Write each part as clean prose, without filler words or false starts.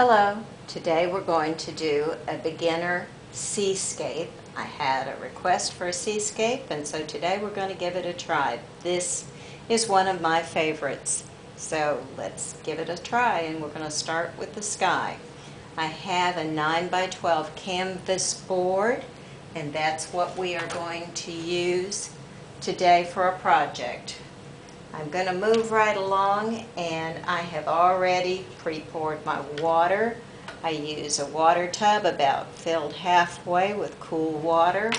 Hello, today we're going to do a beginner seascape. I had a request for a seascape, and so today we're going to give it a try. This is one of my favorites, so let's give it a try, and we're going to start with the sky. I have a 9 by 12 canvas board, and that's what we are going to use today for a project. I'm going to move right along, and I have already pre-poured my water. I use a water tub about filled halfway with cool water.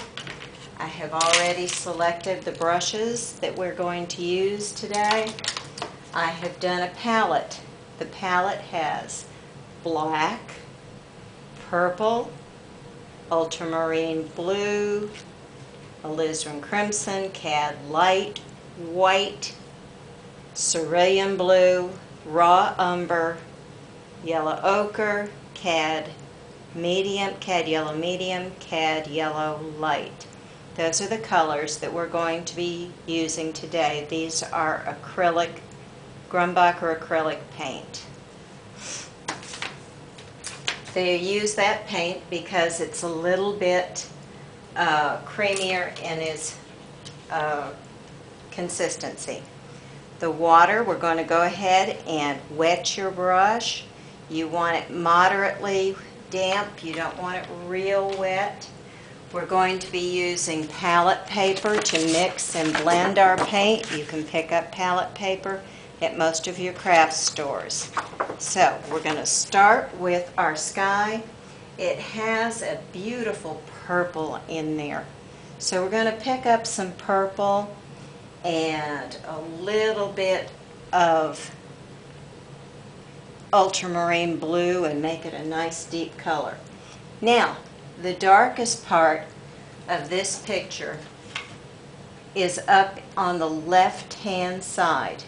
I have already selected the brushes that we're going to use today. I have done a palette. The palette has black, purple, ultramarine blue, alizarin crimson, cad light, white, cerulean blue, raw umber, yellow ochre, cad medium, cad yellow medium, cad yellow light. Those are the colors that we're going to be using today. These are acrylic, Grumbacher acrylic paint. They use that paint because it's a little bit creamier in its consistency. The water, we're going to go ahead and wet your brush. You want it moderately damp. You don't want it real wet. We're going to be using palette paper to mix and blend our paint. You can pick up palette paper at most of your craft stores. So we're going to start with our sky. It has a beautiful purple in there. So we're going to pick up some purple and a little bit of ultramarine blue and make it a nice deep color. Now, the darkest part of this picture is up on the left-hand side.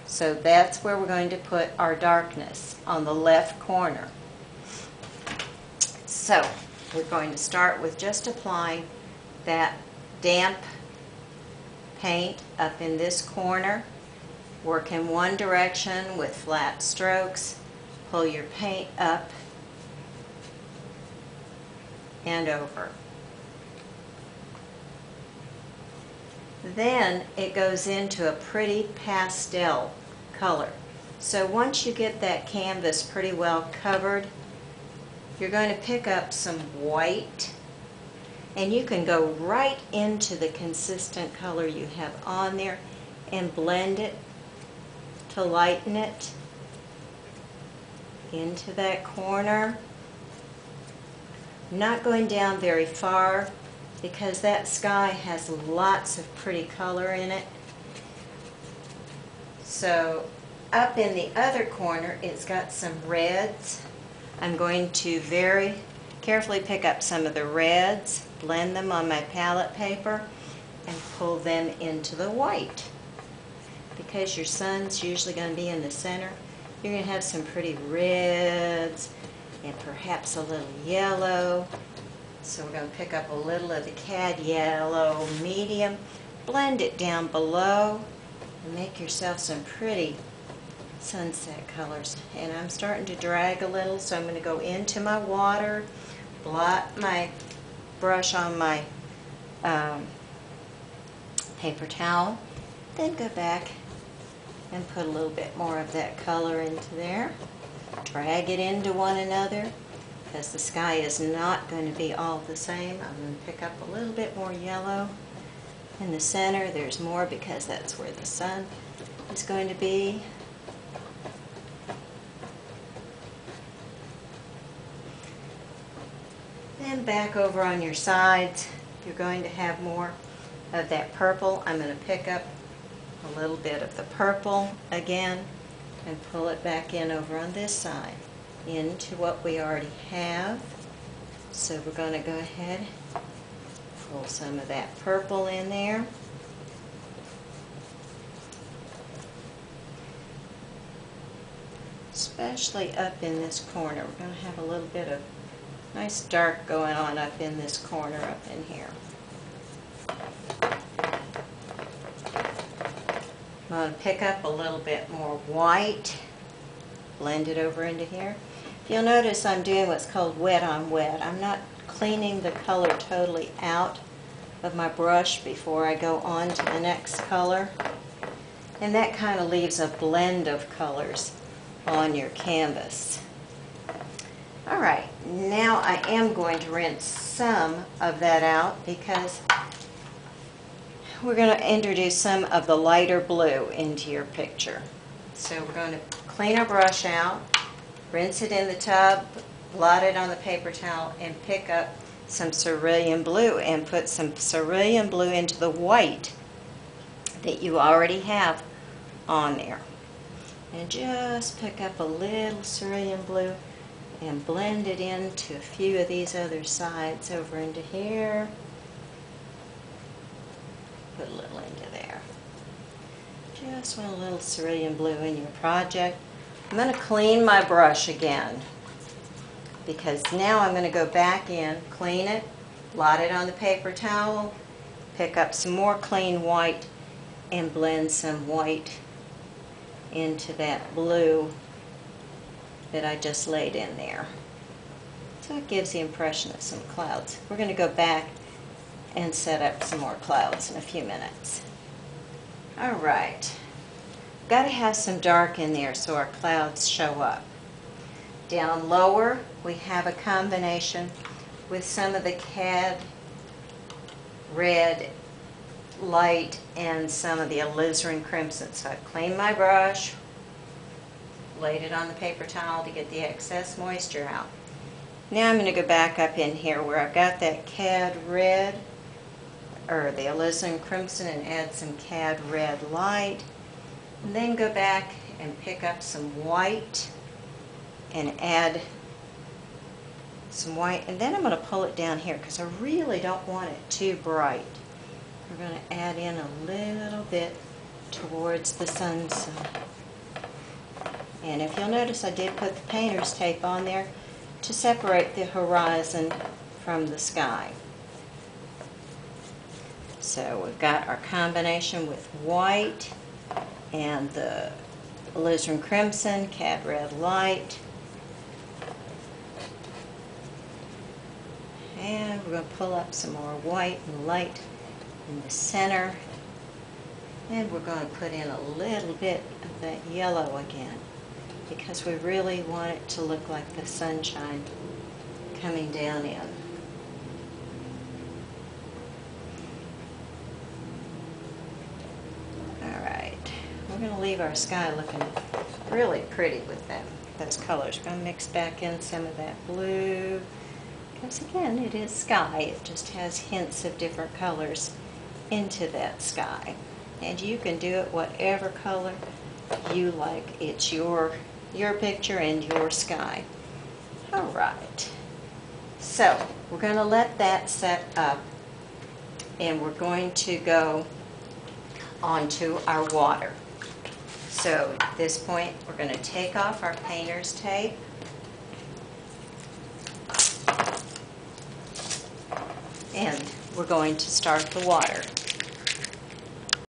So that's where we're going to put our darkness, on the left corner. So we're going to start with just applying that damp paint up in this corner. Work in one direction with flat strokes. Pull your paint up and over. Then it goes into a pretty pastel color. So once you get that canvas pretty well covered, you're going to pick up some white, and you can go right into the consistent color you have on there and blend it to lighten it into that corner. I'm not going down very far because that sky has lots of pretty color in it. So up in the other corner, it's got some reds. I'm going to very carefully pick up some of the reds, blend them on my palette paper, and pull them into the white. Because your sun's usually going to be in the center, you're going to have some pretty reds and perhaps a little yellow. So we're going to pick up a little of the cad yellow medium, blend it down below, and make yourself some pretty sunset colors. And I'm starting to drag a little, so I'm going to go into my water, blot my brush on my paper towel, then go back and put a little bit more of that color into there. Drag it into one another, because the sky is not going to be all the same. I'm going to pick up a little bit more yellow in the center. There's more because that's where the sun is going to be. Then back over on your sides, you're going to have more of that purple. I'm going to pick up a little bit of the purple again and pull it back in over on this side into what we already have. So we're going to go ahead, pull some of that purple in there. Especially up in this corner. We're going to have a little bit of nice dark going on up in this corner up in here. I'm going to pick up a little bit more white, blend it over into here. You'll notice I'm doing what's called wet on wet. I'm not cleaning the color totally out of my brush before I go on to the next color. And that kind of leaves a blend of colors on your canvas. Alright, now I am going to rinse some of that out because we're going to introduce some of the lighter blue into your picture. So we're going to clean our brush out, rinse it in the tub, blot it on the paper towel, and pick up some cerulean blue and put some cerulean blue into the white that you already have on there. And just pick up a little cerulean blue and blend it into a few of these other sides over into here. Put a little into there. Just want a little cerulean blue in your project. I'm going to clean my brush again because now I'm going to go back in, clean it, blot it on the paper towel, pick up some more clean white and blend some white into that blue that I just laid in there. So it gives the impression of some clouds. We're going to go back and set up some more clouds in a few minutes. Alright, got to have some dark in there so our clouds show up. Down lower we have a combination with some of the cad red light and some of the alizarin crimson. So I cleaned my brush, laid it on the paper towel to get the excess moisture out. Now I'm going to go back up in here where I've got that cad red or the alizarin crimson and add some cad red light, and then go back and pick up some white and add some white, and then I'm going to pull it down here because I really don't want it too bright. We're going to add in a little bit towards the sunset. And if you'll notice, I did put the painter's tape on there to separate the horizon from the sky. So we've got our combination with white and the alizarin crimson, cad red light. And we're going to pull up some more white and light in the center. And we're going to put in a little bit of that yellow again, because we really want it to look like the sunshine coming down in. Alright, we're going to leave our sky looking really pretty with those colors. We're going to mix back in some of that blue, because again, it is sky. It just has hints of different colors into that sky. And you can do it whatever color you like. It's your picture and your sky. Alright, so we're going to let that set up, and we're going to go onto our water. So at this point we're going to take off our painter's tape, and we're going to start the water.